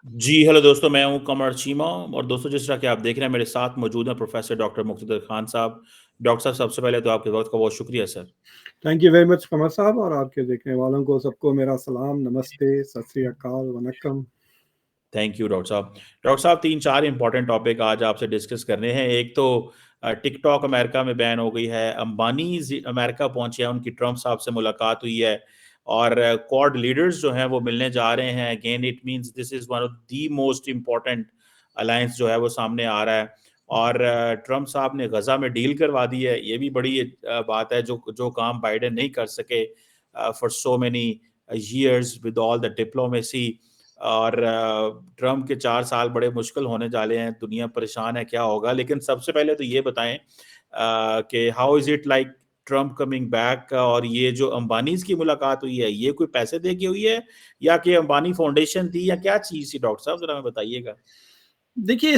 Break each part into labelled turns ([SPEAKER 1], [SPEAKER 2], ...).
[SPEAKER 1] जी, hello दोस्तों, मैं हूँ कमर चीमा और दोस्तों जिस तरह कि आप देख रहे हैं मेरे साथ मौजूद हैं प्रोफ़ेसर डॉक्टर मुक़्तदर खान साहब। डॉक्टर साहब सबसे पहले तो आपके वक़्त का बहुत शुक्रिया sir.
[SPEAKER 2] Thank you very much Qamar साहब और आपके देखने वालों को सबको मेरा सलाम, नमस्ते, सत श्री अकाल, वनक्कम।
[SPEAKER 1] थैंक यू डॉक्टर साहब। डॉक्टर साहब 3-4 इम्पोर्टेंट टॉपिक आज आपसे डिस्कस करने हैं। एक तो टिकटॉक अमेरिका में बैन हो गई है, अंबानीज़ अमेरिका पहुँचे हैं, उनकी ट्रम्प साहब से मुलाकात हुई है और क्वाड लीडर्स जो हैं वो मिलने जा रहे हैं। Again it means this is one of the most important alliance जो है वो सामने आ रहा है और ट्रम्प साहब ने गज़ा में डील करवा दी है। ये भी बड़ी बात है जो जो काम बाइडेन नहीं कर सके for so many years with all the diplomacy और ट्रम्प के 4 साल बड़े मुश्किल होने जाले हैं, दुनिया परेशान है क्या होगा? लेकिन सबसे पहले तो ये बताएँ कि how is it like Trump coming back और ये जो अंबानीज़ की मुलाकात हुई है, ये कोई पैसे दे के हुई है या कि अंबानी फाउंडेशन थी या क्या चीज़ थी डॉक्टर साहब ज़रा हमें बताइएगा?
[SPEAKER 2] देखिए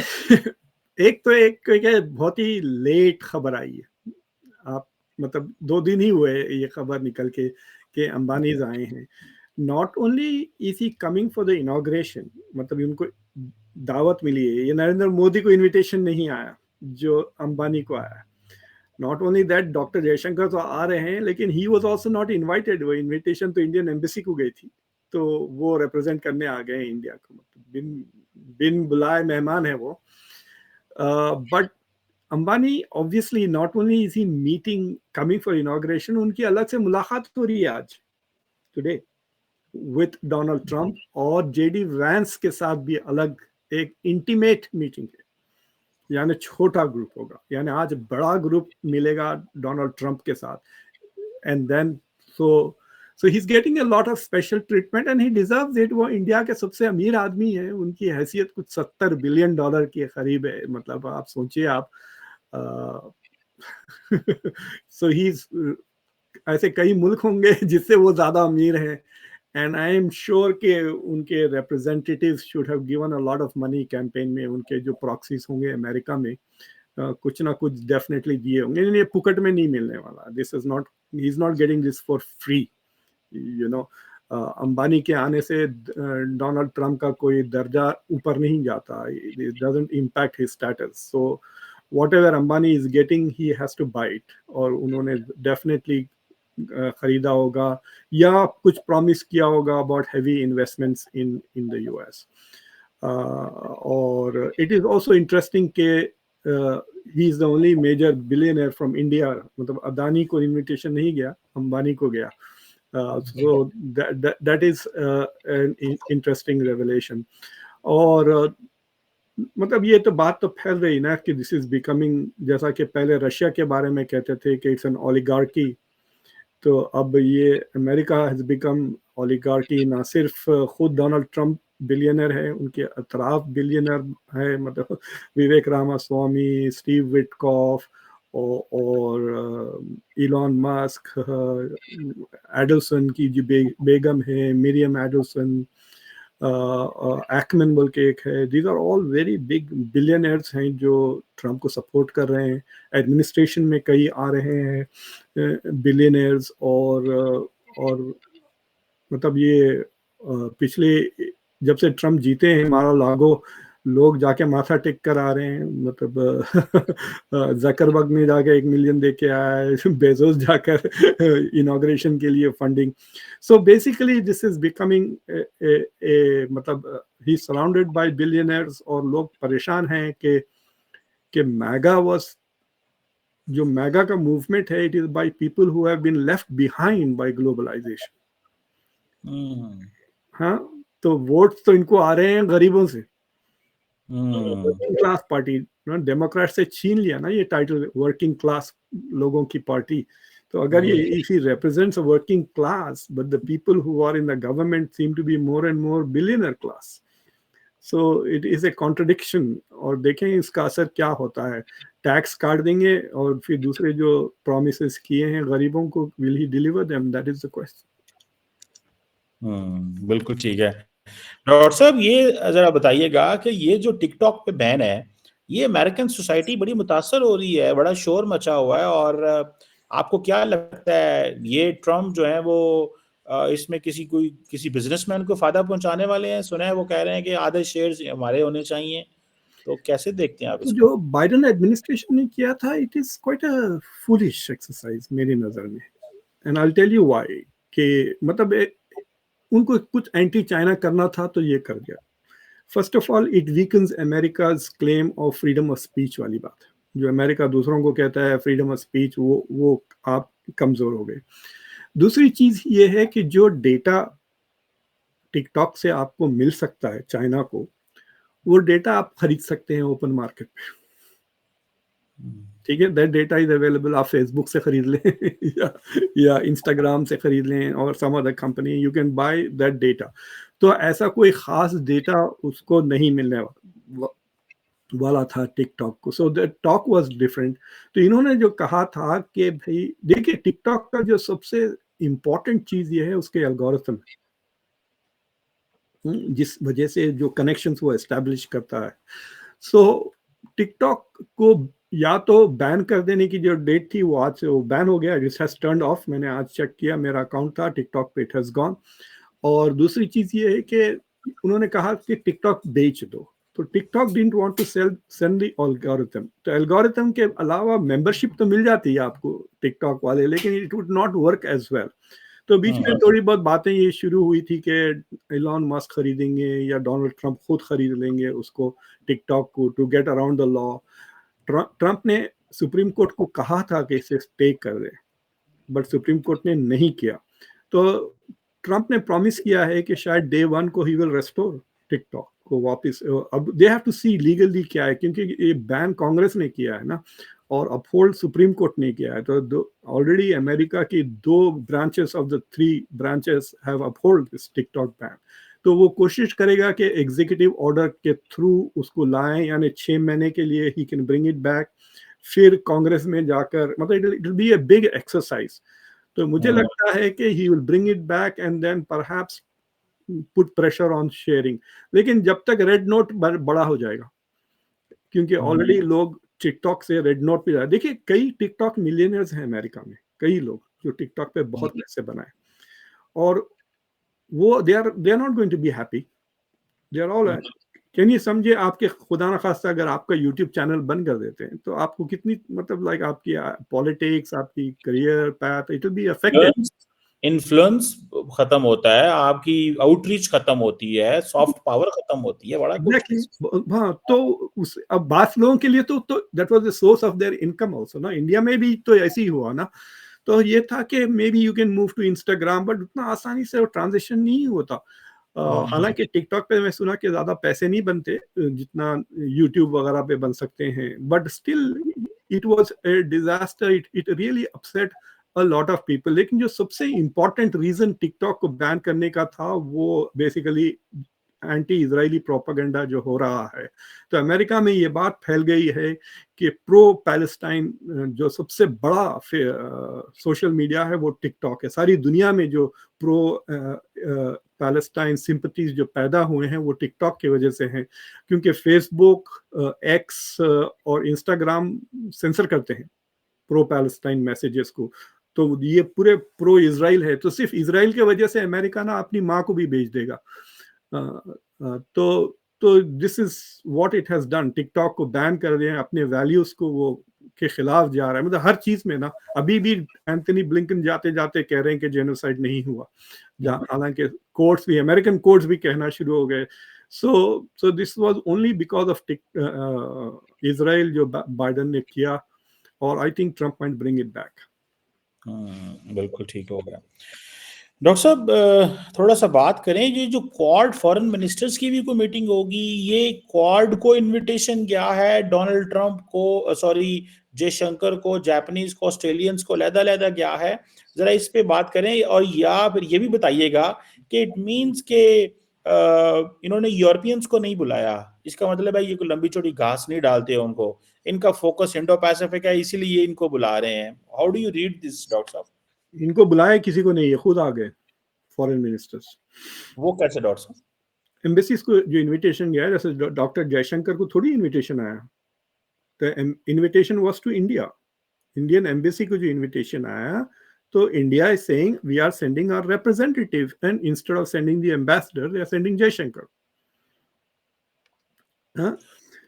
[SPEAKER 2] एक बहुत ही लेट खबर आई है। आप मतलब 2 दिन ही हुए ये खबर निकल के कि अंबानीज़ आए हैं। Not only is he coming for the inauguration, मतलब उनको दावत मिली है। ये नरेंद्र मोदी को इन्विटेशन नहीं आया, जो अंबानी को आया। Not only that, doctor Jaishankar तो आ रहे हैं, लेकिन he was also not invited. वो इन्विटेशन तो इंडियन एम्बेसी को गई थी, तो वो रिप्रेजेंट करने आ गए हैं इंडिया को। मतलब बिन बिन बुलाए मेहमान है वो। But Ambani obviously not only is he meeting coming for inauguration, उनकी अलग से मुलाकात हो रही है आज, टुडे, विथ डोनाल्ड ट्रंप, और जेडी वैंस के साथ भी अलग एक इंटीमेट मीटिंग है। यानी छोटा ग्रुप होगा, यानी आज बड़ा ग्रुप मिलेगा डोनाल्ड ट्रंप के साथ। And then so so he is getting a lot of special treatment and he deserves it. वो इंडिया के सबसे अमीर आदमी है, उनकी हैसियत कुछ $70 बिलियन के करीब है। मतलब आप सोचिए, आप सो ही ऐसे कई मुल्क होंगे जिससे वो ज्यादा अमीर हैं। एंड आई एम श्योर कि उनके representatives should have given a lot of money campaign में। उनके जो प्रॉक्सीज होंगे अमेरिका में, कुछ ना कुछ डेफिनेटली दिए होंगे। ये पुकट में नहीं मिलने वाला। This is not, he is not getting this for free, you know. Ambani के आने से डोनाल्ड ट्रंप का कोई दर्जा ऊपर नहीं जाता। It doesn't impact his status. So whatever Ambani is getting, he has to buy it. और उन्होंने डेफिनेटली खरीदा होगा या कुछ प्रॉमिस किया होगा about heavy investments in in the US. और इट इज ऑल्सो इंटरेस्टिंग के he is the only major billionaire from India. मतलब अदानी को इन्विटेशन नहीं गया, अंबानी को गया। So that is an interesting revelation. और मतलब ये तो बात तो फैल रही ना कि दिस इज बिकमिंग, जैसा कि पहले रशिया के बारे में कहते थे कि इट्स एन ओलिगार्की, तो अब ये अमेरिका हैज बिकम ओलिगार्की। ना सिर्फ खुद डोनाल्ड ट्रंप बिलियनर है, उनके अतराफ बिलियनर है। मतलब विवेक रामास्वामी, स्टीव विटकॉफ और इलॉन मस्क, एडल्सन की जो बेगम है मिरियम एडल्सन, एक्मन बोल के एक है। These are all very big billionaires हैं जो ट्रंप को सपोर्ट कर रहे हैं। एडमिनिस्ट्रेशन में कई आ रहे हैं बिलियनर्स। और मतलब ये पिछले, जब से ट्रम्प जीते हैं मारा लागो, लोग जाके माथा टेक कर आ रहे हैं। मतलब जकरबर्ग ने जाके 1 मिलियन दे के आया है, बेजोस जाकर इनॉग्रेशन के लिए funding. So basically this is becoming मतलब ही सराउंडेड बाय बिलियनर्स। और लोग परेशान हैं कि मैगा वाज, जो मैगा का मूवमेंट है, it is by people who have been left behind by globalisation.
[SPEAKER 1] Hmm,
[SPEAKER 2] हाँ, तो वोट तो इनको आ रहे हैं गरीबों से।
[SPEAKER 1] हुँ।
[SPEAKER 2] वर्किंग क्लास पार्टी, डेमोक्रेट से छीन लिया ना ये टाइटल, वर्किंग क्लास लोगों की पार्टी। तो अगर ये,
[SPEAKER 1] hmm,
[SPEAKER 2] if he represents a working class, but the people who are in the government seem to be more and more billionaire class, so it is a contradiction। और देखें इसका असर क्या होता है। टैक्स काट देंगे और फिर दूसरे जो promises किए हैं गरीबों को, will he deliver them? That is the question।
[SPEAKER 1] बिल्कुल ठीक है। डॉक्टर साहब ये ज़रा बताइएगा कि ये जो टिकटॉक पे बैन है, ये अमेरिकन सोसाइटी बड़ी मुतासर हो रही है, बड़ा शोर मचा हुआ है और आपको क्या लगता है ये ट्रम्प जो है वो इसमें किसी बिजनेसमैन को फायदा पहुंचाने वाले हैं? सुना है वो कह रहे हैं कि आधे शेयर्स हमारे होने चाहिए, तो कैसे देखते हैं आप
[SPEAKER 2] तो
[SPEAKER 1] इसको?
[SPEAKER 2] जो बाइडेन एडमिनिस्ट्रेशन ने किया था, it is quite a foolish exercise मेरी नजर में, and I will tell you why. कि मतलब उनको कुछ एंटी चाइना करना था तो ये कर दिया। First of all, it weakens America's claim of freedom of speech वाली बात। जो अमेरिका दूसरों को कहता है फ्रीडम ऑफ स्पीच, वो आप कमजोर हो गए। दूसरी चीज ये है कि जो डेटा टिकटॉक से आपको मिल सकता है चाइना को, वो डेटा आप खरीद सकते हैं ओपन मार्केट में। ठीक है, दैट डेटा इज अवेलेबल। आप फेसबुक से खरीद लें या इंस्टाग्राम से खरीद लें और some other company, you can buy that data. तो ऐसा कोई खास डेटा उसको नहीं मिलने वाला था टिकटॉक को। So that talk was different. तो इन्होंने जो कहा था कि भाई देखिए, टिकटॉक का जो सबसे इम्पोर्टेंट चीज ये है उसके एल्गोरिथम, जिस वजह से जो कनेक्शंस वो एस्टेब्लिश करता है। सो टिकटॉक को या तो बैन कर देने की जो डेट थी वो आज से वो बैन हो गया, इट हैज टर्न्ड ऑफ। मैंने आज चेक किया, मेरा अकाउंट था टिकटॉक पे, इट हैज गॉन। और दूसरी चीज ये है कि उन्होंने कहा कि टिकटॉक बेच दो। तो TikTok didn't want to send the algorithm. तो एल्गोरिथम के अलावा मेंबरशिप तो मिल जाती है आपको टिकटॉक वाले, लेकिन it would not work as well. तो बीच में थोड़ी बहुत बातें ये शुरू हुई थी कि एलॉन मस्क खरीदेंगे या डोनाल्ड ट्रंप खुद खरीद लेंगे उसको, टिकटॉक को, to get around the law. Trump ने सुप्रीम कोर्ट को कहा था कि इसे स्टे कर दे, बट सुप्रीम कोर्ट ने नहीं किया। तो ट्रंप ने प्रॉमिस किया है कि शायद डे 1 को ही विल रेस्टोर टिकटॉक को वापस। अब they have to see legally क्या है, क्योंकि ये बैन कांग्रेस ने किया है ना, और अपहोल्ड सुप्रीम कोर्ट ने किया है। तो ऑलरेडी अमेरिका की 2 branches of the 3 branches have uphold this TikTok ban. तो वो कोशिश करेगा कि एग्जीक्यूटिव ऑर्डर के थ्रू उसको लाएं, यानी 6 महीने के लिए he can bring it back. फिर कांग्रेस में जाकर, मतलब it will be a big exercise. तो मुझे लगता है कि he will bring it back and then perhaps put pressure on sharing. लेकिन जब तक रेड नोट बड़ा हो जाएगा, क्योंकि ऑलरेडी लोग टिकटॉक से रेड नोट पे जाए। देखिए, कई टिकटॉक मिलियनर्स हैं अमेरिका में, कई लोग जो टिकटॉक पे बहुत पैसे बनाए, और वो they are not going to be happy. They are all, can you समझे, आपके खुदा ना खास्ता अगर आपका यूट्यूब चैनल बंद कर देते हैं तो आपको कितनी, मतलब लाइक आपकी पॉलिटिक्स, आपकी career path, it will be affected.
[SPEAKER 1] Influence खत्म होता है, आपकी आउटरीच खत्म होती है, सॉफ्ट पावर खत्म होती है, बड़ा कुछ।
[SPEAKER 2] एग्जैक्टली। हाँ, तो उस अब बात लोगों के लिए तो that was the source of their income also ना। इंडिया में भी तो ऐसे ही हुआ ना। तो ये था कि maybe you can move to Instagram, but उतना आसानी से वो ट्रांजिशन नहीं होता। हालांकि टिकटॉक पे मैं सुना कि ज्यादा पैसे नहीं बनते जितना यूट्यूब वगैरह पे बन सकते हैं, but still it was a disaster. It really upset a lot of people. लेकिन जो सबसे इंपॉर्टेंट रीजन टिकटॉक को बैन करने का था, वो बेसिकली एंटी इजरायली प्रोपागेंडा जो हो रहा है। तो अमेरिका में ये बात फैल गई है कि प्रो पैलेस्टाइन जो सबसे बड़ा सोशल मीडिया है वो टिकटॉक है। सारी दुनिया में जो प्रो पैलेस्टाइन सिंपथीज जो पैदा हुए हैं वो टिकटॉक की वजह से हैं, क्योंकि फेसबुक, एक्स और इंस्टाग्राम सेंसर करते हैं प्रो पैलेस्टाइन मैसेजेस को। तो ये पूरे प्रो इजराइल है। तो सिर्फ इजराइल की वजह से अमेरिका ना अपनी माँ को भी भेज देगा। तो this is what it has done. TikTok को बैन कर दिया, अपने वैल्यूज को वो के खिलाफ जा रहा है। मतलब हर चीज में ना, अभी भी एंथनी ब्लिंकन जाते जाते कह रहे हैं कि जेनोसाइड नहीं हुआ, हालांकि कोर्ट्स भी, अमेरिकन कोर्ट्स भी कहना शुरू हो गए। So this was only because of Israel Joe Biden ने किया, और I think Trump might bring it back.
[SPEAKER 1] बिल्कुल ठीक हो गया। डॉक्टर साहब, थोड़ा सा बात करें, ये जो क्वाड फॉरेन मिनिस्टर्स की भी कोई मीटिंग होगी, ये क्वाड को इनविटेशन गया है डोनाल्ड ट्रंप को, सॉरी जयशंकर को, जापानीज को, ऑस्ट्रेलियंस को, लहदा गया है? जरा इस पे बात करें, और या फिर ये भी बताइएगा कि इट मींस के इन्होंने यूरोपियंस को नहीं बुलाया, इसका मतलब है ये कोई लंबी चौड़ी घास नहीं डालते उनको, इनका फोकस इंडो पैसिफिक है, इसीलिए इनको बुला रहे हैं। How do you read this doctor साहब?
[SPEAKER 2] इनको बुलाया किसी को नहीं है, खुद आ गए फॉरेन मिनिस्टर्स।
[SPEAKER 1] वो कैसे डॉक्टर साहब?
[SPEAKER 2] एम्बेसीज को जो इनविटेशन गया है, जैसे डॉक्टर जयशंकर को थोड़ी इनविटेशन आया, तो invitation was to India. Indian embassy को जो इनविटेशन आया, तो India is saying we are sending our representative and instead of sending the ambassador they are sending Jaishankar. हाँ,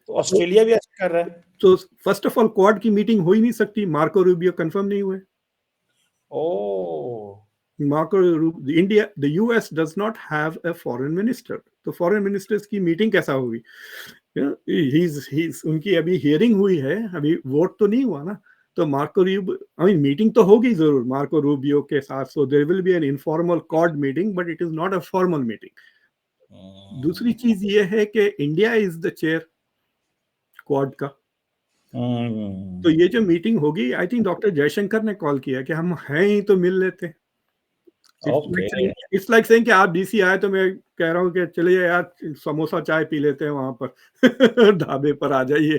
[SPEAKER 1] तो ऑस्ट्रेलिया भी ऐसा कर रहा है।
[SPEAKER 2] तो फर्स्ट ऑफ ऑल क्वाड की मीटिंग हो ही नहीं सकती, मार्को रूबियो कंफर्म नहीं हुए।
[SPEAKER 1] Oh
[SPEAKER 2] Marco Rubio, India, the US does not have a foreign minister. तो foreign ministers की मीटिंग कैसा होगी? उनकी अभी हियरिंग हुई है, अभी वोट तो नहीं हुआ ना, तो Marco Rubio, I mean meeting तो होगी जरूर मार्को रूबियो के साथ, so there will be an informal Quad meeting, but it is not a formal meeting. दूसरी चीज ये है कि India is the chair Quad का, तो ये जो मीटिंग होगी, आई थिंक डॉक्टर जयशंकर ने कॉल किया कि हम हैं ही तो मिल लेते हैं।
[SPEAKER 1] ओके
[SPEAKER 2] इट्स लाइक सेइंग कि आप डीसी आए तो मैं कह रहा हूँ कि चलिए यार समोसा चाय पी लेते हैं वहां पर ढाबे पर आ जाइए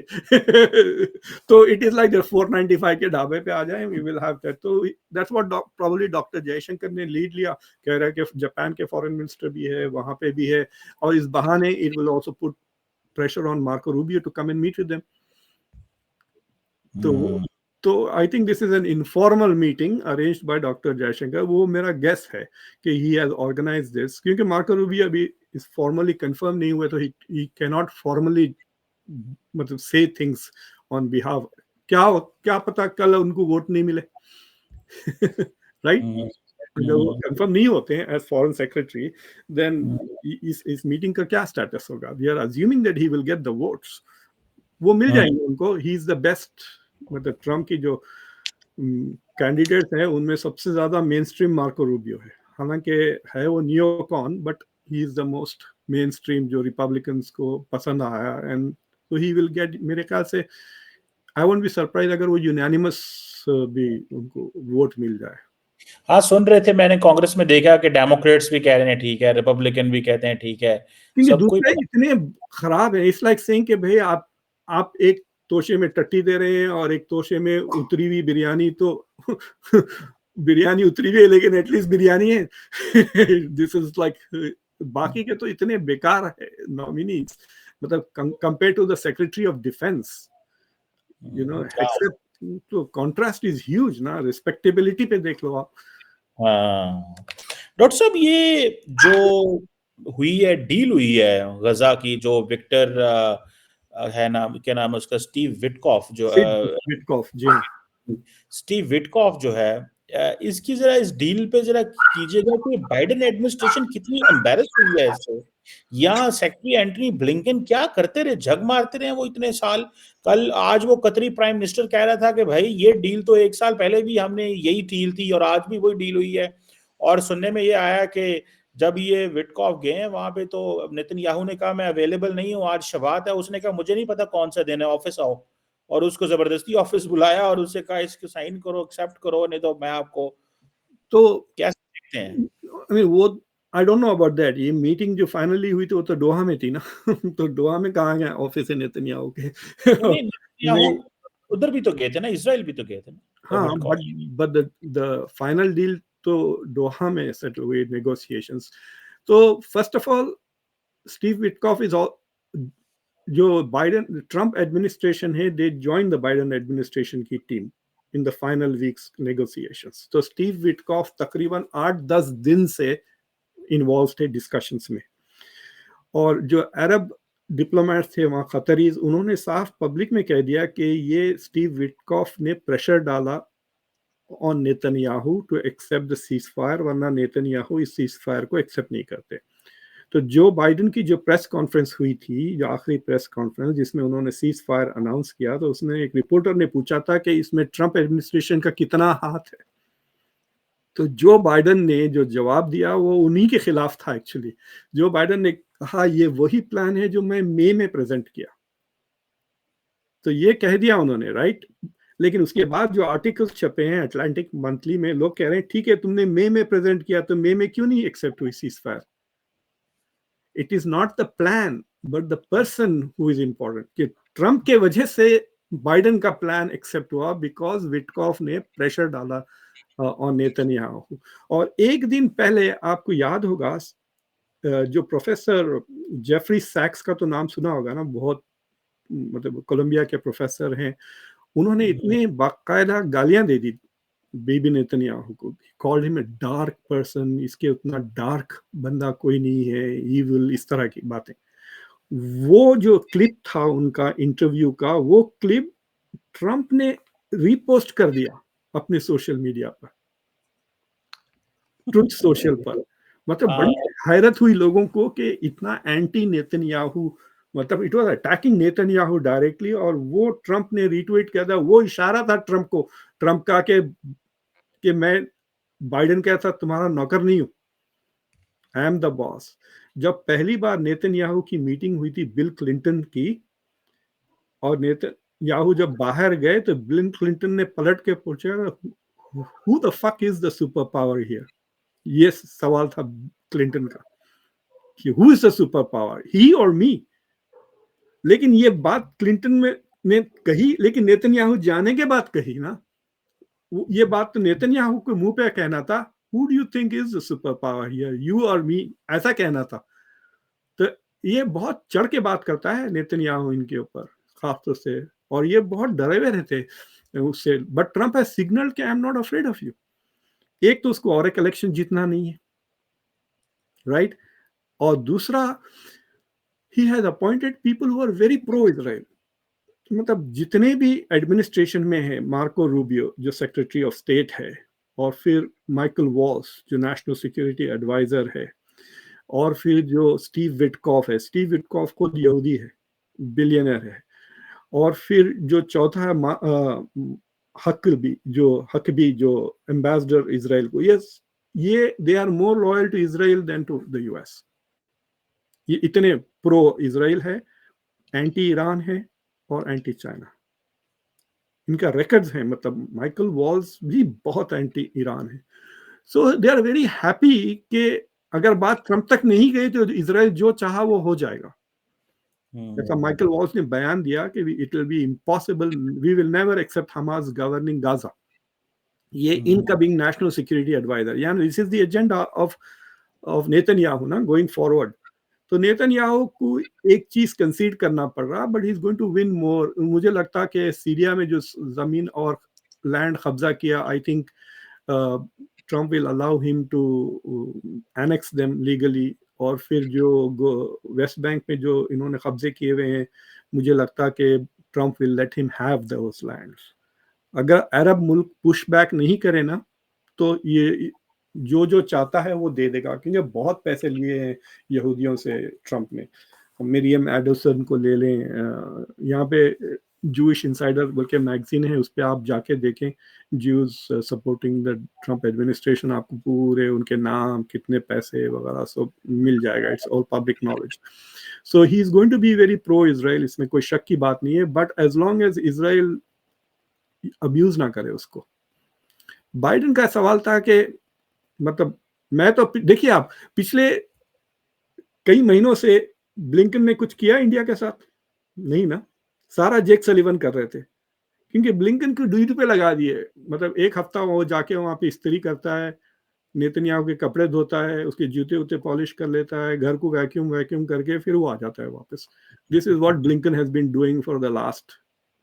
[SPEAKER 2] तो इट इज लाइक 495 के ढाबे पे आ जाए, वी विल हैव दैट। तो that's what probably doctor Jaishankar ने लीड लिया, कह रहा है कि जापान के फॉरेन मिनिस्टर भी है वहां पे भी है, और इस बहाने it will also put pressure on Marco Rubio to come and meet with them. तो I think this is an informal meeting arranged by doctor Jaishankar, वो मेरा गेस है कि ही हैज ऑर्गेनाइज्ड दिस, क्योंकि मार्को रूबियो अभी इस formally confirm नहीं हुए, तो ही कैन नॉट फॉर्मली मतलब से थिंग्स ऑन बिहाफ। क्या पता कल उनको वोट नहीं मिले राइट अगर वो कंफर्म नहीं होते हैं एज फॉरेन सेक्रेटरी, देन इस मीटिंग का क्या स्टेटस होगा? We are assuming that he will get the votes, वो मिल जाएंगे उनको, ही इज द बेस्ट। मतलब ट्रम्प की जो कैंडिडेट्स हैं उनमें सबसे ज्यादा मेन स्ट्रीम मार्को रूबियो है, हालांकि है वो neocon, but he is the most mainstream जो रिपब्लिकन्स को पसंद आया, एंड तो ही विल गेट, मेरे ख्याल से आई वोंट बी सरप्राइज अगर वो यूनानिमस भी उनको वोट मिल जाए।
[SPEAKER 1] हाँ सुन रहे थे, मैंने कांग्रेस में देखा कि डेमोक्रेट्स भी कह रहे हैं ठीक है, रिपब्लिकन भी कहते हैं ठीक है,
[SPEAKER 2] क्योंकि
[SPEAKER 1] सब कोई
[SPEAKER 2] दूसरे इतने खराब है, इट्स लाइक सेइंग कि भाई आप एक तोशे में टट्टी दे रहे हैं और एक तोशे में उतरी हुई बिरयानी, तो बिरयानी उतरी हुई है लेकिन एटलीस्ट बिरयानी है दिस इज लाइक बाकी के तो इतने बेकार है नॉमिनीज, मतलब compare to the secretary of defence, you know, except, तो कॉन्ट्रास्ट इज ह्यूज ना, रिस्पेक्टेबिलिटी पे देख लो आप।
[SPEAKER 1] हाँ डॉक्टर साहब, ये जो हुई है, डील हुई है गजा की, जो विक्टर है नाम, क्या नाम है उसका, स्टीव विटकॉफ, जो
[SPEAKER 2] विटकॉफ जी,
[SPEAKER 1] स्टीव विटकॉफ जो है, इसकी जरा इस डील पे जरा कीजिएगा कि बाइडेन एडमिनिस्ट्रेशन कितनी एम्बैरस हुई है इससे। यहाँ सेक्रेटरी एंटनी ब्लिंकन क्या करते रहे, झग मारते रहे वो इतने साल। कल आज वो कतरी प्राइम मिनिस्टर कह रहा था कि भाई ये डील तो 1 साल पहले भी हमने यही डील थी और आज भी वही डील हुई है। और सुनने में ये आया कि जब ये विटकॉफ गए हैं वहां पे तो नेतन्याहू ने कहा मैं अवेलेबल नहीं हूँ, आज शबात है, उसने कहा मुझे नहीं पता कौन सा दिन है, ऑफिस आओ, और उसको जबरदस्ती ऑफिस बुलाया और उससे कहा इसको साइन करो, एक्सेप्ट करो, नहीं तो मैं आपको।
[SPEAKER 2] तो
[SPEAKER 1] कैसे देखते हैं?
[SPEAKER 2] आई मीन वो I don't know about that, ये मीटिंग जो फाइनली हुई थी वो तो दोहा में थी ना तो दोहा में कहाँ गया ऑफिस है नेतन्याहू के
[SPEAKER 1] नहीं
[SPEAKER 2] नहीं,
[SPEAKER 1] उधर भी तो गए थे ना, इजराइल भी तो गए थे ना
[SPEAKER 2] हाँ,
[SPEAKER 1] Witkoff.
[SPEAKER 2] But the final deal तो दोहा में सेटल हुई नेगोशिएशंस। तो first of all Steve Witkoff is जो बाइडेन ट्रम्प एडमिनिस्ट्रेशन है, they join the Biden administration की team in the final weeks negotiations. तो स्टीव विटकॉफ तकरीबन 8-10 दिन से इन्वॉल्व थे डिस्कशंस में, और जो अरब डिप्लोमेट्स थे वहाँ कतरीज, उन्होंने साफ पब्लिक में कह दिया कि ये स्टीव विटकॉफ ने प्रेशर डाला on Netanyahu to accept the ceasefire, वरना नेतन्याहू इस सीज फायर को एक्सेप्ट नहीं करते। तो जो बाइडेन की जो प्रेस कॉन्फ्रेंस हुई थी, जो आखिरी प्रेस कॉन्फ्रेंस जिसमें उन्होंने सीज फायर अनाउंस किया, तो उसमें एक रिपोर्टर ने पूछा था कि इसमें ट्रम्प एडमिनिस्ट्रेशन का कितना हाथ है। तो जो बाइडेन ने जो जवाब दिया वो उन्हीं के खिलाफ था एक्चुअली। जो बाइडेन ने कहा ये वही प्लान है जो मैं मई में प्रेजेंट किया, तो ये कह दिया उन्होंने, राइट। लेकिन उसके बाद जो आर्टिकल्स छपे हैं अटलांटिक मंथली में, लोग कह रहे हैं ठीक है तुमने मई में प्रेजेंट किया, तो मई में क्यों नहीं एक्सेप्ट हुई cease fire? It is not the plan but the person who is important, कि ट्रम्प के वजह से बाइडेन का प्लान एक्सेप्ट हुआ बिकॉज विटकॉफ ने प्रेशर डाला ऑन नेतन्याहू। और एक दिन पहले आपको याद होगा जो प्रोफेसर जेफरी सैक्स का तो नाम सुना होगा ना, बहुत मतलब कोलंबिया के प्रोफेसर हैं, उन्होंने इतने बाकायदा गालियां दे दी बीबी नेतन्याहू को, called him a dark person, इसके उतना डार्क बंदा कोई नहीं है, इविल, इस तरह की बातें। वो जो क्लिप था उनका इंटरव्यू का, वो क्लिप ट्रंप ने रीपोस्ट कर दिया अपने सोशल मीडिया पर, ट्रुथ सोशल पर। मतलब बड़ी हैरत हुई लोगों को कि इतना एंटी नेतन्याहू, मतलब it was attacking Netanyahu directly, और वो ट्रंप ने रीट्वीट किया था। वो इशारा था ट्रंप को, ट्रंप का कि मैं बाइडेन कहता तुम्हारा नौकर नहीं हूं, आई एम द बॉस। जब पहली बार नेतन्याहू की मीटिंग हुई थी बिल क्लिंटन की, और नेतन्याहू जब बाहर गए तो बिल क्लिंटन ने पलट के पूछा, who the fuck is the super power here. ये सवाल था क्लिंटन का कि who is the super power, he और मी। लेकिन ये बात क्लिंटन ने कही, लेकिन नेतन्याहू जाने के बाद कही ना। ये बात तो नेतन्याहू के मुंह पे कहना था, who do you think is the super power here, you और मी, ऐसा कहना था। तो ये बहुत चढ़ के बात करता है नेतन्याहू इनके ऊपर खासतौर से, और ये बहुत डरे हुए रहते उससे। बट ट्रंप हैज सिग्नल्ड कि I am not afraid of you. एक तो उसको और एक इलेक्शन जीतना नहीं है, राइट, और दूसरा he has appointed people who are very pro Israel। मतलब जितने भी एडमिनिस्ट्रेशन में है, मार्को रूबियो जो सेक्रेटरी ऑफ स्टेट है, और फिर माइकल वॉल्स जो नेशनल सिक्योरिटी एडवाइजर है, और फिर जो स्टीव विटकॉफ है, स्टीव विटकॉफ खुद यहूदी है, बिलियनर है, और फिर जो चौथा है हकबी जो एम्बेसडर इजराइल को, ये they are more loyal to Israel than to the US. ये इतने प्रो इजराइल है, एंटी ईरान है और एंटी चाइना, इनका रिकॉर्ड्स है। मतलब माइकल वॉल्स भी बहुत एंटी ईरान है। सो दे आर वेरी हैप्पी कि अगर बात ट्रंप तक नहीं गई तो इजराइल जो चाहा वो हो जाएगा। जैसा माइकल वॉल्स ने बयान दिया कि it will be impossible, we will never accept Hamas governing Gaza. ये इनकमिंग नेशनल सिक्योरिटी एडवाइजर, यानी this is the agenda of Netanyahu ना गोइंग फॉरवर्ड। तो नेतन्याहू को एक चीज कंसीड करना पड़ रहा, but he is going to win more. मुझे लगता कि सीरिया में जो जमीन और लैंड कब्जा किया, I think Trump will allow him to annex them legally. और फिर जो वेस्ट बैंक में जो इन्होंने कब्जे किए हुए हैं, मुझे लगता कि Trump will let him have those lands. अगर अरब मुल्क पुश बैक नहीं करे ना, तो ये जो चाहता है वो दे देगा, क्योंकि बहुत पैसे लिए हैं यहूदियों से ट्रंप ने। मिरियम एडोसन को ले लें, यहाँ पे जूइश इंसाइडर बोल के मैगजीन है, उस पर आप जाके देखें, Jews supporting the Trump administration, आपको पूरे उनके नाम, कितने पैसे वगैरह सब मिल जाएगा। It's all public knowledge. So he is going to be very pro Israel, इसमें कोई शक की बात नहीं है। But as long as Israel abuse ना करे उसको। बाइडेन का सवाल था कि मतलब मैं तो, देखिए आप पिछले कई महीनों से ब्लिंकन ने कुछ किया इंडिया के साथ नहीं ना, सारा जेक सलीवन कर रहे थे, क्योंकि ब्लिंकन को ड्यूटी पे लगा दिए। मतलब एक हफ्ता वो जाके वहां पे इस्त्री करता है, नेतन्याहू के कपड़े धोता है, उसके जूते उते पॉलिश कर लेता है, घर को वैक्यूम करके फिर वो आ जाता है वापस। This is what Blinken has been doing for the last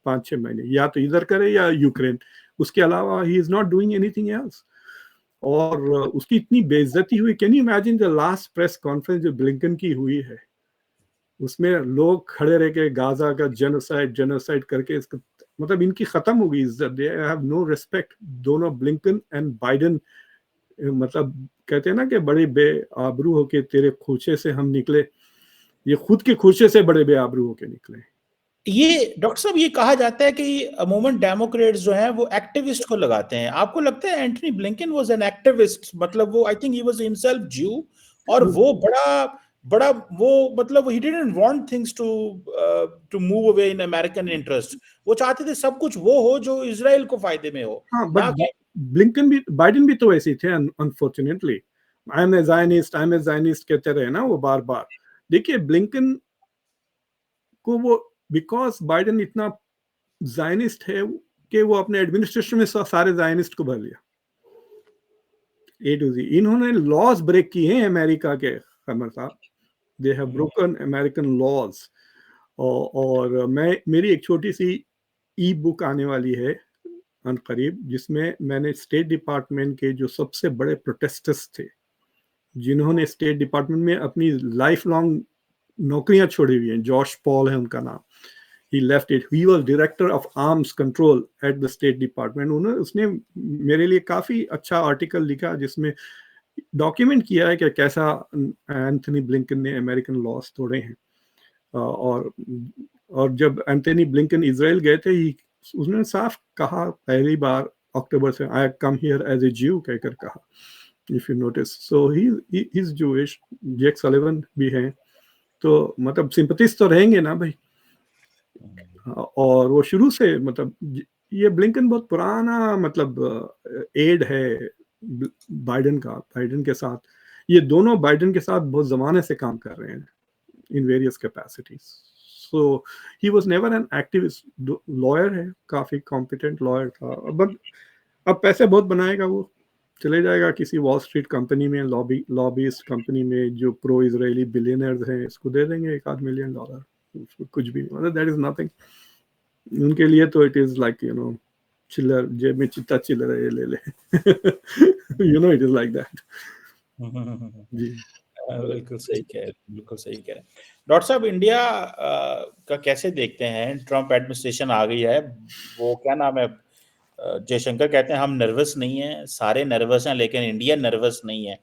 [SPEAKER 2] 5-6 महीने, या तो इधर करे या यूक्रेन, उसके अलावा ही is not doing anything else. और उसकी इतनी बेइज्जती हुई, can you imagine the last press conference जो ब्लिंकन की हुई है, उसमें लोग खड़े रह के गाजा का जेनोसाइड करके इसका मतलब इनकी खत्म हो गई इज्जत, दे हैव नो रिस्पेक्ट। दोनों ब्लिंकन एंड बाइडेन, मतलब कहते हैं ना कि बड़े बेआबरू होके तेरे खोचे से हम निकले, ये खुद के खोचे से बड़े बेआबरू होके निकले।
[SPEAKER 1] ये डॉक्टर साहब, ये कहा जाता है कि अमूमन डेमोक्रेट्स जो हैं वो एक्टिविस्ट को लगाते हैं। आपको लगता है Antony Blinken was an activist? मतलब वो, I think he was himself Jew, और वो बड़ा वो, मतलब he didn't want things to move away in American interest. वो चाहते थे सब कुछ वो हो जो इजराइल को फायदे में हो।
[SPEAKER 2] हाँ, बट बाइडेन भी तो वैसे थे unfortunately. I am a Zionist कहते रहे ना वो बार बार। देखिए ब्लिंकन को वो, बिकॉज बाइडेन इतना ज़ायनिस्ट है कि वो अपने एडमिनिस्ट्रेशन में सारे ज़ायनिस्ट को भर लिया, ए टू जी। इन्होंने लॉज ब्रेक किए हैं अमेरिका के, कमर साहब, they have broken American laws. और मेरी एक छोटी सी ई बुक आने वाली है, अनकरीब, जिसमें मैंने स्टेट डिपार्टमेंट के जो सबसे बड़े प्रोटेस्टर्स थे, जिन्होंने स्टेट डिपार्टमेंट में अपनी लाइफ लॉन्ग नौकरियां छोड़ी हुई हैं, जॉश पॉल है उनका नाम, he left it, he was director of arms control at the state department. उसने मेरे लिए काफ़ी अच्छा आर्टिकल लिखा जिसमें डॉक्यूमेंट किया है कि कैसा एंथनी ब्लिंकन ने अमेरिकन लॉस तोड़े हैं। और जब एंथनी ब्लिंकन इजराइल गए थे, उसने साफ कहा पहली बार अक्टूबर से, आई come here as a Jew कहकर कहा, if you notice. So he is Jewish. Jake Sullivan भी हैं, तो मतलब सिंपथिस्ट तो रहेंगे ना भाई। और वो शुरू से मतलब ये ब्लिंकन बहुत पुराना मतलब एड है बाइडेन का, बाइडेन के साथ, ये दोनों बाइडेन के साथ बहुत ज़माने से काम कर रहे हैं in various capacities. So he was never an activist, lawyer है, काफ़ी कॉम्पिटेंट लॉयर था। अब पैसे बहुत बनाएगा वो, चले जाएगा किसी वॉल स्ट्रीट कंपनी में, लॉबीस्ट कंपनी में, जो प्रो इजरायली बिलियनर्स हैं, इसको दे देंगे $1 मिलियन, कुछ भी, मतलब दैट इज नथिंग उनके लिए। तो it is like you know चिल्लर, जेब में चिट्टा चिल्लर है, ये ले ले you know, it is like that. जी
[SPEAKER 1] बिल्कुल सही कह रहे, बिल्कुल सही कह रहे। डॉक्टर साहब, इंडिया का कैसे देखते हैं? ट्रम्प एडमिनिस्ट्रेशन आ गई है, वो क्या नाम है, जयशंकर कहते हैं हम नर्वस नहीं हैं, सारे नर्वस हैं, लेकिन इंडिया नर्वस नहीं है।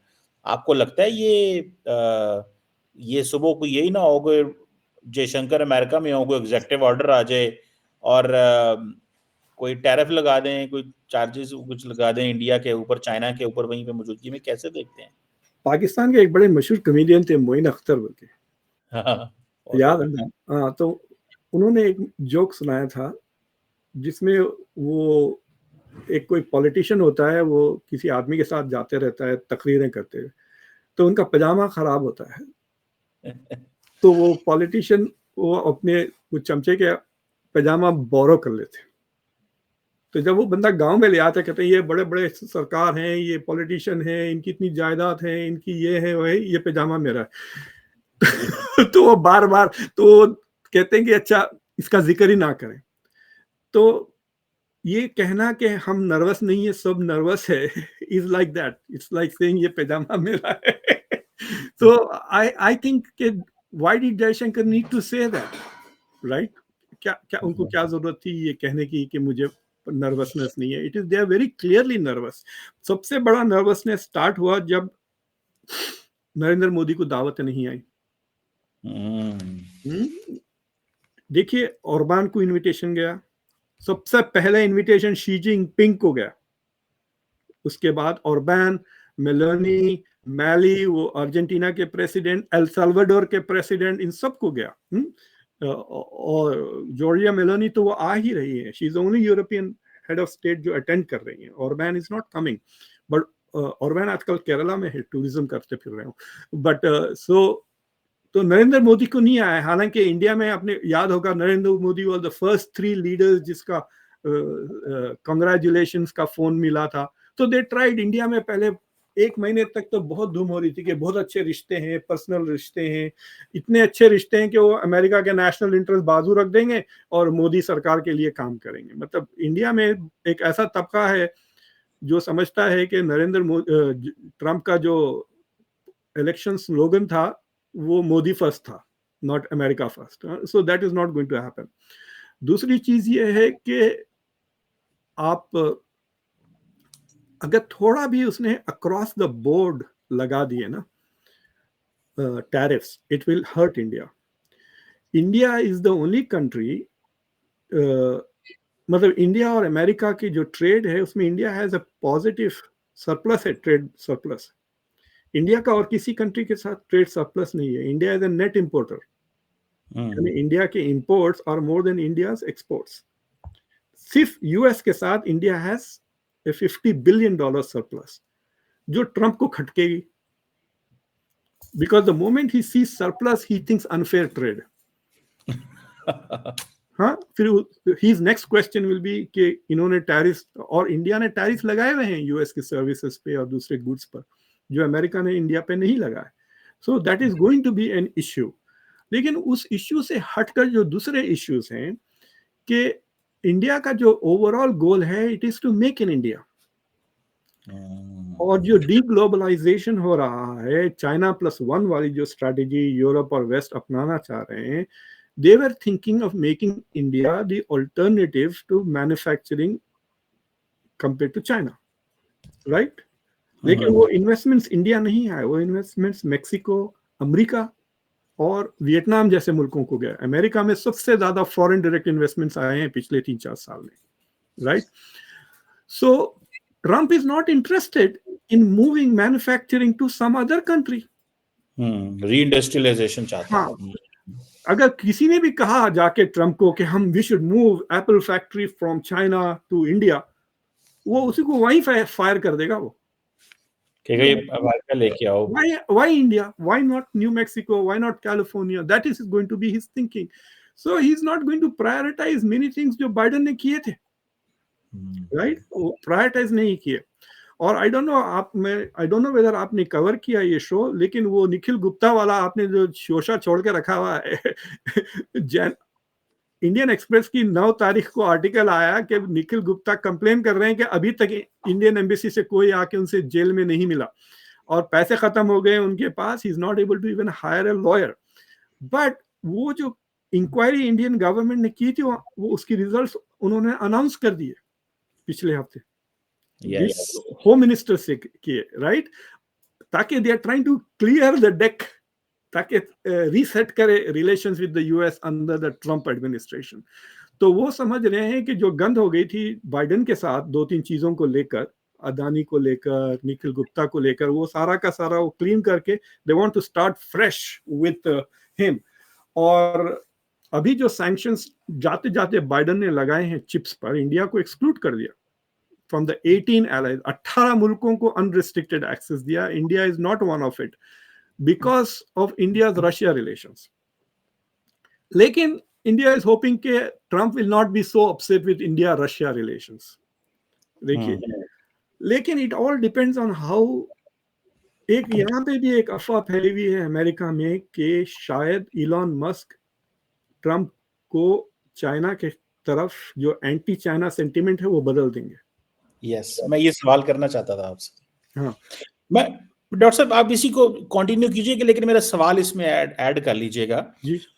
[SPEAKER 1] आपको लगता है ये सुबह को यही ना हो गए, जयशंकर अमेरिका में हो, कोई एग्जेक्टिव ऑर्डर आ जाए और कोई टैरिफ लगा दें, कोई चार्जेस कुछ लगा दें इंडिया के ऊपर, चाइना के ऊपर, वहीं पे मौजूदगी में? कैसे देखते हैं?
[SPEAKER 2] पाकिस्तान के एक बड़े मशहूर कमेडियन थे, मोइन अख्तर बोल के, याद है ना? हाँ, तो उन्होंने एक जोक सुनाया था जिसमें वो एक कोई पॉलिटिशियन होता है, वो किसी आदमी के साथ जाते रहता है तकरीरें करते हुए, तो उनका पजामा खराब होता है तो वो पॉलिटिशियन वो अपने वो चमचे के पजामा बोरो कर लेते। तो जब वो बंदा गांव में ले आते, कहते हैं ये बड़े बड़े सरकार हैं, ये पॉलिटिशियन हैं, इनकी इतनी जायदाद है, इनकी ये है वो है, ये पजामा मेरा है तो वो बार बार तो कहते हैं कि अच्छा इसका जिक्र ही ना करें। तो ये कहना कि हम नर्वस नहीं है, सब नर्वस है, is like that, it's like saying ये पजामा मेरा है तो आई थिंक कि why did Jaishankar need to say that, right? क्या उनको क्या जरूरत थी ये कहने की कि मुझे नर्वसनेस नहीं है? It is they are very clearly nervous. सबसे बड़ा नर्वसनेस स्टार्ट हुआ जब नरेंद्र मोदी को दावत नहीं आई। देखिए, ओरबान को इनविटेशन गया, सबसे पहले इनविटेशन शी जिनपिंग को गया, उसके बाद ओरबान, मेलोनी, मैली, वो अर्जेंटीना के प्रेसिडेंट, एल साल्वाडोर के प्रेसिडेंट, इन सबको गया। और जॉर्जिया मेलोनी तो वो आ ही रही है, she is only European head of state जो अटेंड कर रही है। Orban is not coming, but Orban आजकल केरला में है, टूरिज्म करते फिर रहे हो। बट तो नरेंद्र मोदी को नहीं आया। हालांकि इंडिया में आपने याद होगा, Narendra Modi was the first 3 leaders जिसका कांग्रेचुलेशंस का फोन मिला था। तो दे ट्राइड। इंडिया में पहले 1 महीने तक तो बहुत धूम हो रही थी कि बहुत अच्छे रिश्ते हैं, पर्सनल रिश्ते हैं, इतने अच्छे रिश्ते हैं कि वो अमेरिका के नेशनल इंटरेस्ट बाजू रख देंगे और मोदी सरकार के लिए काम करेंगे। मतलब इंडिया में एक ऐसा तबका है जो समझता है कि ट्रम्प का जो इलेक्शन स्लोगन था वो मोदी फर्स्ट था, not America first. So that is not going to happen. दूसरी चीज ये है कि आप अगर थोड़ा भी उसने अक्रॉस द बोर्ड लगा दिए ना tariffs, it will hurt India. India is the only country, मतलब इंडिया और अमेरिका की जो ट्रेड है उसमें India has a positive surplus है, ट्रेड सरप्लस। इंडिया का और किसी कंट्री के साथ ट्रेड सरप्लस नहीं है। India is a net importer, यानी इंडिया के imports are more than India's exports. सिर्फ यूएस के साथ India has a $50 billion surplus, जो ट्रंप को खटकेगी, because the moment he sees surplus he thinks unfair trade. हाँ, फिर his next question will be कि इन्होंने टैरिफ, और इंडिया ने टैरिफ लगाए हुए हैं यूएस के सर्विसेज पे और दूसरे गुड्स पर, जो अमेरिका ने इंडिया पे नहीं लगाए। So that is going to be an issue. लेकिन उस इश्यू से हटकर जो दूसरे इश्यूज हैं कि इंडिया का जो ओवरऑल गोल है, it is to make in India. और जो डीग्लोबलाइजेशन हो रहा है, चाइना प्लस वन वाली जो स्ट्रैटेजी यूरोप और वेस्ट अपनाना चाह रहे हैं, they were thinking of making India the alternative to manufacturing compare to China, right? लेकिन वो इन्वेस्टमेंट्स इंडिया नहीं आए, वो इन्वेस्टमेंट्स मेक्सिको, अमेरिका और वियतनाम जैसे मुल्कों को गए। अमेरिका में सबसे ज्यादा फॉरेन डायरेक्ट इन्वेस्टमेंट्स आए हैं पिछले 3-4 साल में, right? So Trump is not interested in moving manufacturing to some other country.
[SPEAKER 1] Reindustrialisation चाहता
[SPEAKER 2] हाँ,
[SPEAKER 1] है।
[SPEAKER 2] अगर किसी ने भी कहा जाके ट्रम्प को कि हम we should move Apple factory from China to India, वो उसी को वहीं फायर कर देगा। वो
[SPEAKER 1] अमेरिका लेके आओ।
[SPEAKER 2] Why India? Why not New Mexico? Why not California? That is going to be his thinking. So he's not going to prioritize many things जो बाइडन ने किए थे, राइट? वो प्रायोरिटाइज नहीं किए। और आई डोंट नो वेदर आपने cover किया ये शो, लेकिन वो निखिल गुप्ता वाला आपने जो शोशा छोड़ के रखा हुआ है इंडियन एक्सप्रेस की 9 तारीख को आर्टिकल आया कि निखिल गुप्ता कंप्लेन कर रहे हैं कि अभी तक इंडियन एम्बेसी से कोई आके उनसे जेल में नहीं मिला और पैसे खत्म हो गए उनके पास, he is not able to even hire a lawyer. But वो जो इंक्वायरी इंडियन गवर्नमेंट ने की थी, वो उसकी रिजल्ट्स उन्होंने अनाउंस कर दिए पिछले हफ्ते, होम मिनिस्टर से किए, राइट? ताकि they are trying to clear the deck, ताकि रीसेट करे relations with the US under the Trump administration. तो वो समझ रहे हैं कि जो गंद हो गई थी बाइडन के साथ 2-3 चीजों को लेकर, अदानी को लेकर, निखिल गुप्ता को लेकर, वो सारा का सारा वो क्लीन करके they want to start fresh with him. और अभी जो सैंक्शंस जाते जाते बाइडन ने लगाए हैं चिप्स पर, इंडिया को एक्सक्लूड कर दिया फ्रॉम द 18 allies, 18 मुल्कों को अनरिस्ट्रिक्टेड एक्सेस दिया। India is not one of it because of India's Russia relations. लेकिन India is hoping कि Trump will not be so upset with India-Russia relations. देखिए, लेकिन it all depends on how, एक यहाँ पे भी एक अफवाह फैली हुई है अमेरिका में कि शायद इलॉन मस्क ट्रम्प को चाइना के तरफ जो एंटी चाइना सेंटिमेंट है वो बदल देंगे।
[SPEAKER 1] यस, मैं ये सवाल करना चाहता था आपसे।
[SPEAKER 2] हाँ,
[SPEAKER 1] मैं डॉक्टर साहब आप इसी को कंटिन्यू कीजिए, लेकिन मेरा सवाल इसमें ऐड कर लीजिएगा।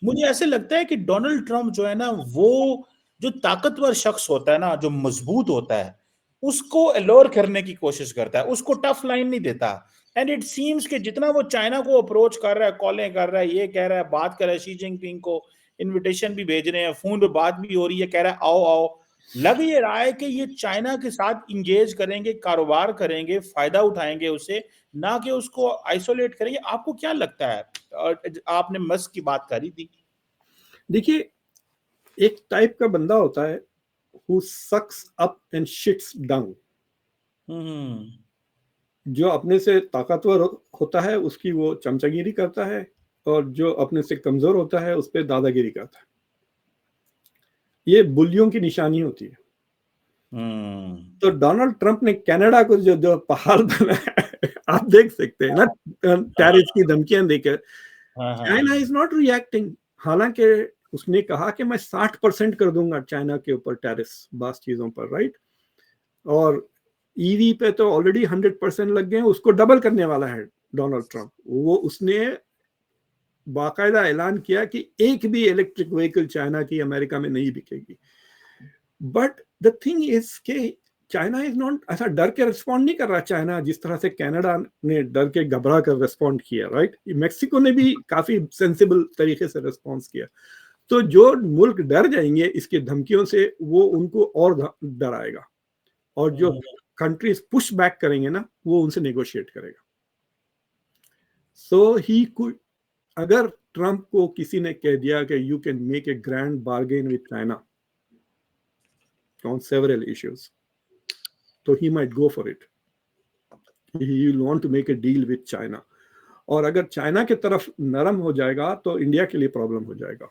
[SPEAKER 1] मुझे ऐसे लगता है कि डोनाल्ड ट्रम्प जो है ना, वो जो ताकतवर शख्स होता है ना, जो मजबूत होता है, उसको अलोर करने की कोशिश करता है, उसको टफ लाइन नहीं देता। एंड इट सीम्स कि जितना वो चाइना को अप्रोच कर रहा है, कॉलें कर रहा है, ये कह रहा है, बात कर रहा है, शी जिनपिंग को इन्विटेशन भी भेज रहे हैं, फोन पे बात भी हो रही है, कह रहा है आओ आओ, लग ये रहा है कि ये चाइना के साथ इंगेज करेंगे, कारोबार करेंगे, फायदा उठाएंगे उसे, ना कि उसको आइसोलेट करेंगे। आपको क्या लगता है? आपने मस्क की बात करी थी।
[SPEAKER 2] देखिए, एक टाइप का बंदा होता है who sucks up and shits down। जो अपने से ताकतवर होता है उसकी वो चमचागिरी करता है, और जो अपने से कमजोर होता है उस पर दादागिरी करता है। ये बुलियों की निशानी होती है। तो डोनाल्ड ट्रंप ने कनाडा को जो पहाड़ बनाया आप देख सकते हैं ना, टैरिफ की धमकियां देकर। चाइना इज नॉट रिएक्टिंग, हालांकि उसने कहा कि मैं 60% कर दूंगा चाइना के ऊपर टैरिफ बास चीजों पर, राइट? और ईवी पे तो ऑलरेडी 100% लग गए हैं, उसको डबल करने वाला है डोनाल्ड ट्रंप। वो उसने बाकायदा ऐलान किया कि एक भी इलेक्ट्रिक व्हीकल चाइना की अमेरिका में नहीं बिकेगी। बट द थिंग इज के चाइना इज नॉट ऐसा डर के रिस्पॉन्ड नहीं कर रहा चाइना, जिस तरह से कनाडा ने डर के घबरा कर रिस्पॉन्ड किया, राइट? मैक्सिको ने भी काफी सेंसिबल तरीके से रिस्पॉन्स किया। तो जो मुल्क डर जाएंगे इसके धमकियों से, वो उनको और डराएगा, और जो कंट्रीज पुश बैक करेंगे ना, वो उनसे नेगोशिएट करेगा। सो ही कुड, अगर ट्रंप को किसी ने कह दिया कि you can make a grand bargain with China on several issues, so he might go for it. He will want to make a deal with China. और अगर चाइना की तरफ नरम हो जाएगा तो इंडिया के लिए प्रॉब्लम हो जाएगा।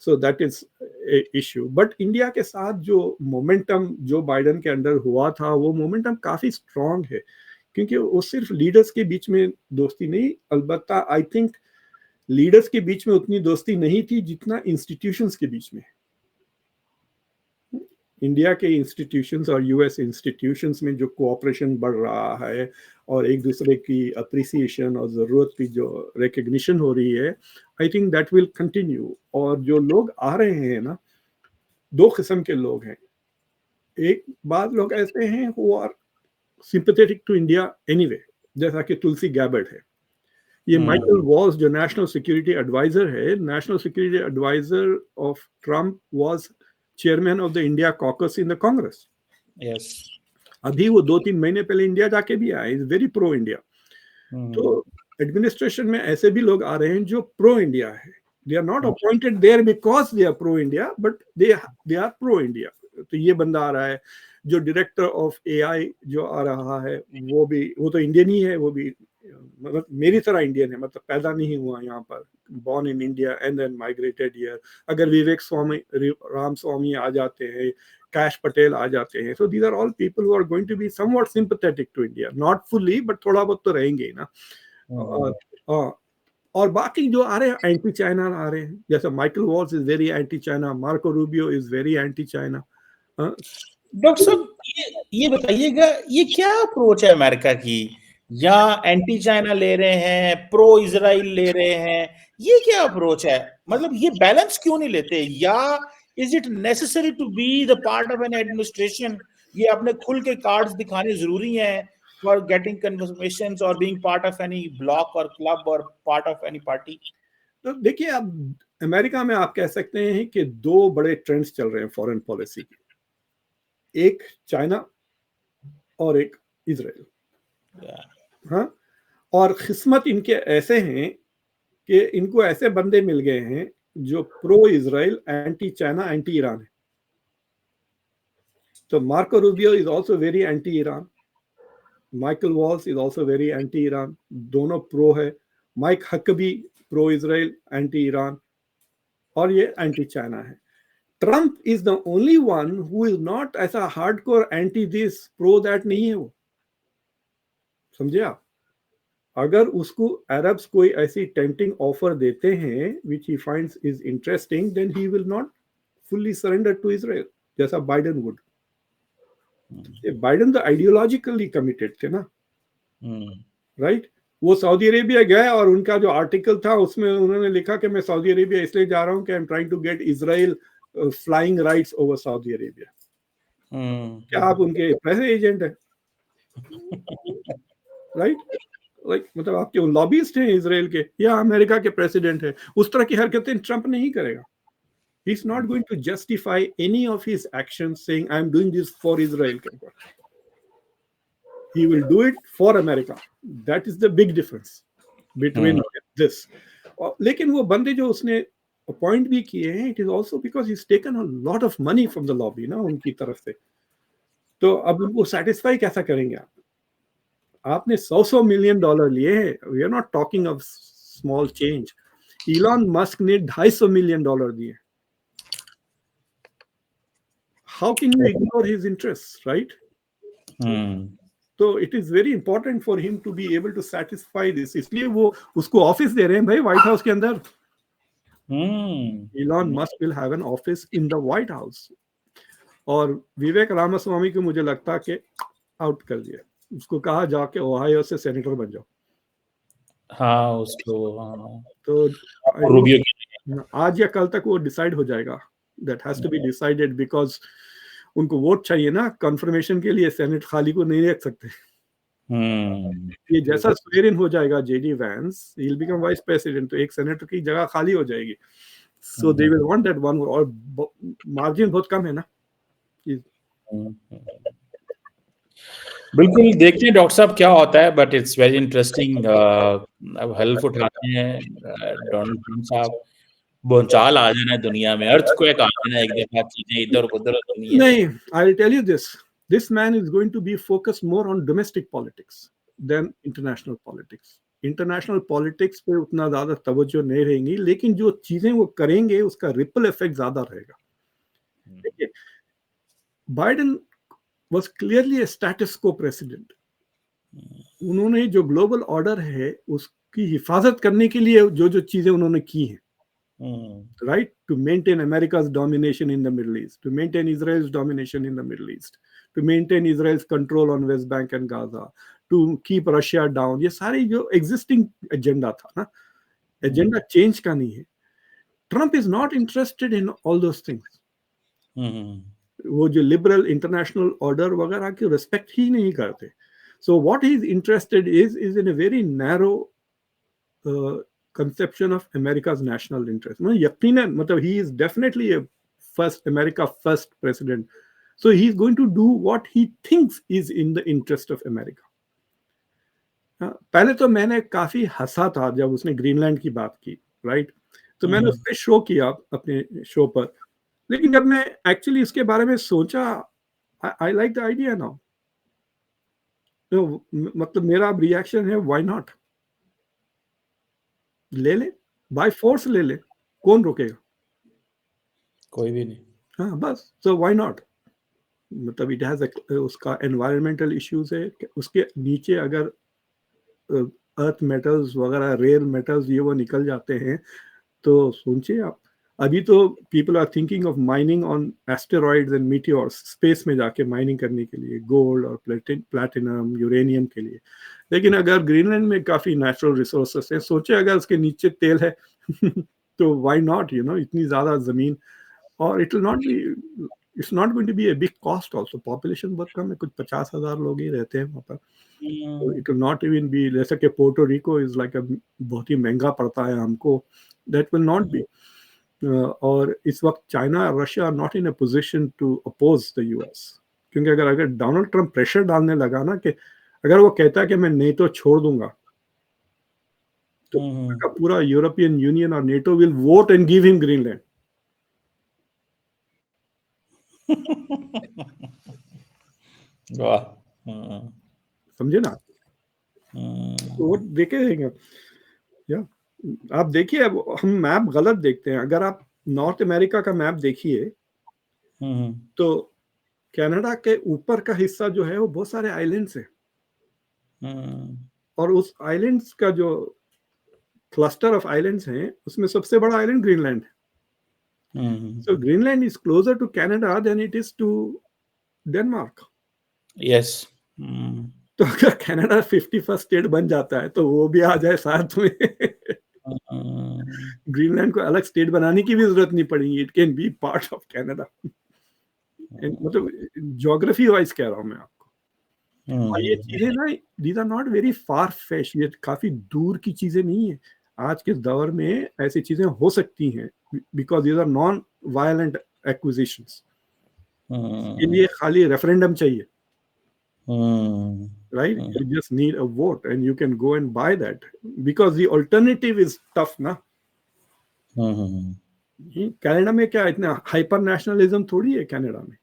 [SPEAKER 2] So that is a issue. But India के साथ जो मोमेंटम जो बाइडन के अंडर हुआ था, वो मोमेंटम काफी स्ट्रॉन्ग है, क्योंकि वो सिर्फ लीडर्स के बीच में दोस्ती नहीं, अलबत्ता आई थिंक लीडर्स के बीच में उतनी दोस्ती नहीं थी जितना इंस्टीट्यूशंस के बीच में। इंडिया के इंस्टीट्यूशंस और यूएस इंस्टीट्यूशंस में जो कोऑपरेशन बढ़ रहा है और एक दूसरे की अप्रिसिएशन और ज़रूरत की जो रिकग्निशन हो रही है, I think that will continue. और जो लोग आ रहे हैं ना, दो किस्म के लोग हैं। एक बात लोग ऐसे हैं who are sympathetic to India anyway, जैसा कि तुलसी गैबर्ट है। ये माइकल वॉल्स जो नेशनल सिक्योरिटी एडवाइजर है, national security adviser of Trump was chairman of the India caucus in the Congress.
[SPEAKER 1] Yes,
[SPEAKER 2] अभी वो 2-3 महीने पहले इंडिया जाके भी आए, इज वेरी प्रो इंडिया। तो एडमिनिस्ट्रेशन में ऐसे भी लोग आ रहे हैं जो प्रो इंडिया है। They are not appointed there because they are pro India, but they are pro India. तो ये बंदा आ रहा है, जो डायरेक्टर ऑफ एआई जो आ रहा है, वो तो इंडियन ही है, वो भी मतलब मेरी तरह इंडियन है, मतलब पैदा नहीं हुआ यहाँ पर, born in India and then migrated here। अगर विवेक स्वामी, राम स्वामी आ जाते हैं, कैश पटेल आ जाते हैं, so these are all people who are going to be somewhat sympathetic to India, not fully but थोड़ा बहुत तो रहेंगे ही ना। और बाकी जो आ रहे हैं एंटी चाइना आ रहे हैं, जैसे Michael Waltz is very anti China, Marco Rubio is very anti China.
[SPEAKER 1] Doctor साहब, ये बताइएगा, ये क्या अप्रोच है अमेरिका की? या एंटी चाइना ले रहे हैं, प्रो इजराइल ले रहे हैं, ये क्या अप्रोच है? मतलब ये बैलेंस क्यों नहीं लेते? या is it necessary to be the part of an administration? ये अपने खुल के कार्ड्स दिखाने जरूरी हैं फॉर गेटिंग कन्फर्मेशंस और being part of any bloc और क्लब और पार्ट ऑफ एनी पार्टी?
[SPEAKER 2] तो देखिए, अब अमेरिका में आप कह सकते हैं कि दो बड़े ट्रेंड्स चल रहे हैं फॉरेन पॉलिसी के, एक चाइना और एक इजराइल। हाँ, और किस्मत इनके ऐसे हैं कि इनको ऐसे बंदे मिल गए हैं जो pro Israel, anti China, anti Iran है। तो Marco Rubio is also very anti Iran, Michael Waltz is also very anti Iran, दोनों प्रो है। Mike Huckabee pro Israel, anti Iran, और ये एंटी चाइना है। Trump is the only one who is not ऐसा hardcore anti this pro that नहीं है वो, समझे आप? अगर उसको अरब्स कोई ऐसी टेम्पटिंग ऑफर देते हैं which he finds is interesting, then he will not fully surrender to Israel, जैसा बाइडेन वुड। बाइडेन तो आइडियोलॉजिकली कमिटेड थे ना, राइट? वो सऊदी अरेबिया गए और उनका जो आर्टिकल था उसमें उन्होंने लिखा कि मैं सऊदी अरेबिया इसलिए जा रहा हूँ कि I am trying to get Israel flying rights over Saudi Arabia. क्या आप उनके पैसे एजेंट है? राइट? लाइक मतलब आपके लॉबिस्ट हैं इजराइल के या अमेरिका के प्रेसिडेंट है? उस तरह की हरकतें ट्रंप नहीं करेगा। He is not going to justify any of his actions saying I am doing this for Israel. He will do it for America. That is the big difference between this. लेकिन वो बंदे जो उसने appoint भी किए हैं, it is also because he taken a lot of money from the lobby ना, उनकी तरफ से। तो अब उनको सेटिस्फाई कैसा करेंगे आप? आपने $100 मिलियन लिए हैं, we are not talking of small change. Elon Musk ने $250 मिलियन दिए। How can you ignore his interests, right? So it is very important for him to be able to satisfy this. इसलिए वो उसको office दे रहे हैं भाई white house के अंदर। Elon Musk will have an office in the White House. और विवेक रामास्वामी को मुझे लगता कि आउट कर दिया, उसको कहा जाके ओहायो से सेनेटर बन जाओ।
[SPEAKER 1] हाँ, उसको
[SPEAKER 2] तो रूबियो आज या कल तक वो डिसाइड हो जाएगा। That has to be decided because उनको वोट चाहिए ना कंफर्मेशन के लिए, सेनेट खाली को नहीं रख सकते। ये जैसा स्वेयर इन हो जाएगा JD Vance, he will become vice president, तो एक सेनेटर की जगह खाली हो जाएगी। So they will want that one, और मार्जिन बहुत कम है ना।
[SPEAKER 1] बिल्कुल, देखते हैं डॉक्टर साहब क्या होता है, बट इट्स वेरी इंटरेस्टिंग। अब हल्फ उठाते हैं डोनाल्ड ट्रम्प साहब, भूचाल आ जाना है दुनिया में, अर्थक्वेक आ जाना है एक दफा, चीजें इधर उधर नहीं।
[SPEAKER 2] I will tell you this man is going to be focused more on domestic politics than international politics. International politics पे उतना ज्यादा तवज्जो नहीं रहेंगी, लेकिन जो चीजें वो करेंगे उसका रिपल इफेक्ट ज्यादा रहेगा। देखिए, Biden was clearly a status quo president. उन्होंने जो ग्लोबल ऑर्डर है उसकी हिफाजत करने के लिए जो जो चीजें उन्होंने की हैं, right? To maintain America's domination in the Middle East, to maintain Israel's domination in the Middle East, to maintain Israel's control on West Bank and Gaza, to keep Russia down. ये सारी जो existing agenda था ना, agenda change का नहीं है. Trump is not interested in all those things. वो जो liberal international order वगैरह की respect ही नहीं करते. So what he is interested is in a very narrow conception of America's national interest. यकीनन मतलब he is definitely a America first president. So he is going to do what he thinks is in the interest of America. पहले तो मैंने काफी हंसा था जब उसने Greenland की बात की, राइट? तो मैंने उस पर शो किया अपने शो पर, लेकिन जब मैं एक्चुअली इसके बारे में सोचा, I like the idea now. मतलब मेरा रिएक्शन है, व्हाई नॉट? ले ले, बाय फोर्स ले ले, कौन रोकेगा?
[SPEAKER 1] कोई भी नहीं.
[SPEAKER 2] हाँ बस, सो व्हाई नॉट? मतलब इट हैज उसका एनवायरमेंटल इश्यूज है, उसके नीचे अगर अर्थ मेटल्स वगैरह, रेयर मेटल्स ये वो निकल जाते हैं, तो सोचिए आप. अभी तो people are thinking of mining on asteroids and meteors, space में जाके माइनिंग करने के लिए, गोल्ड और प्लैटिनम, यूरेनियम के लिए. लेकिन अगर ग्रीनलैंड में काफी नेचुरल रिसोर्सेस है, सोचे अगर उसके नीचे तेल है तो व्हाई नॉट, यू नो, इतनी ज्यादा जमीन. और it will not be, it's not going to be a big cost also. Population बहुत कम है, कुछ 50,000 लोग ही रहते हैं वहाँ पर. It will not even be, जैसे कि पोर्टो रिको इज लाइक बहुत ही महंगा पड़ता है हमको, दैट विल नॉट बी. और इस वक्त चाइना और Russia are not in a position to oppose the US, क्योंकि अगर डोनाल्ड ट्रंप प्रेशर डालने लगा ना, कि अगर वो कहता है कि मैं नेटो छोड़ दूंगा, तो पूरा यूरोपियन यूनियन और NATO will vote and give him Greenland. समझे ना? तो वो देखेंगे या आप देखिए, अब हम मैप गलत देखते हैं. अगर आप नॉर्थ अमेरिका का मैप देखिए, तो कनाडा के ऊपर का हिस्सा जो है वो बहुत सारे आइलैंड्स है, और उस आइलैंड्स का जो क्लस्टर ऑफ आइलैंड्स हैं, उसमें सबसे बड़ा आइलैंड ग्रीनलैंड है. सो Greenland is closer to Canada than it is to Denmark.
[SPEAKER 1] Yes.
[SPEAKER 2] तो अगर कनाडा 51st स्टेट बन जाता है, तो वो भी आ जाए साथ में. ग्रीनलैंड को अलग स्टेट बनाने की भी जरूरत नहीं पड़ेगी. It can be part of Canada. मतलब ज्योग्राफी वाइज कह रहा हूँ मैं आपको. और ये चीजें ना, these are not very far fetch, ये काफी दूर की चीजें नहीं है. आज के दौर में ऐसी चीजें हो सकती हैं, because these are non violent acquisitions. के लिए खाली रेफरेंडम चाहिए, right? You just need a vote and you can go and buy that, because the alternative is tough ना. कनाडा में क्या इतना हाइपर नेशनलिज्म थोड़ी है. कनाडा में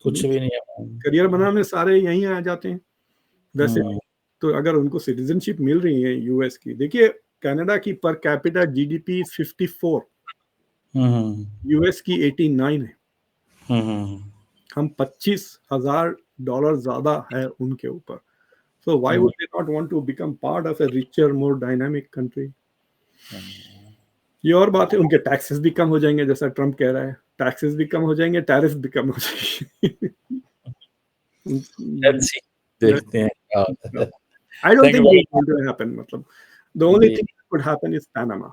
[SPEAKER 1] कुछ भी नहीं है.
[SPEAKER 2] करियर बनाने सारे यहीं आ जाते हैं वैसे. तो अगर उनको सिटीजनशिप मिल रही है यूएस की, देखिए कनाडा की पर कैपिटा जीडीपी 54, यूएस की 89 है. हम $25,000 ज्यादा है उनके ऊपर. So why would they not want to become part of a richer, more dynamic country? ये और बात है. उनके टैक्सेस भी कम हो जाएंगे, जैसा ट्रम्प कह रहा है. टैक्सेस भी कम हो जाएंगे, टैरिफ भी कम हो जाएंगे.
[SPEAKER 1] Let's see. देखते हैं.
[SPEAKER 2] I don't think it's going to happen. मतलब the only thing that could happen is Panama.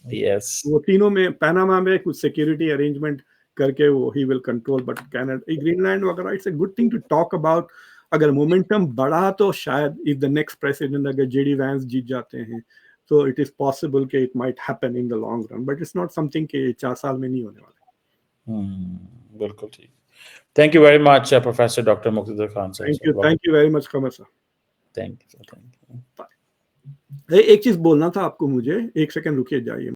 [SPEAKER 1] Yes.
[SPEAKER 2] वो तीनों में, पैनामा में कुछ सिक्योरिटी अरेंजमेंट करके वो he will control, but Canada, Greenland वगैरह, it's a good thing to talk about. अगर मोमेंटम बढ़ा तो शायद if the next president अगर जेडी वैंस जीत जाते हैं, तो it is possible कि it might happen in the long run, but it's not something कि 4 साल में नहीं होने वाला.
[SPEAKER 1] बिल्कुल ठीक. Thank you very much, Professor Dr. Muqtada Khan sir.
[SPEAKER 2] Thank you very much, Qamar sir.
[SPEAKER 1] Thank you.
[SPEAKER 2] एक चीज बोलना था आपको मुझे, एक सेकंड रुकिए, जाइए.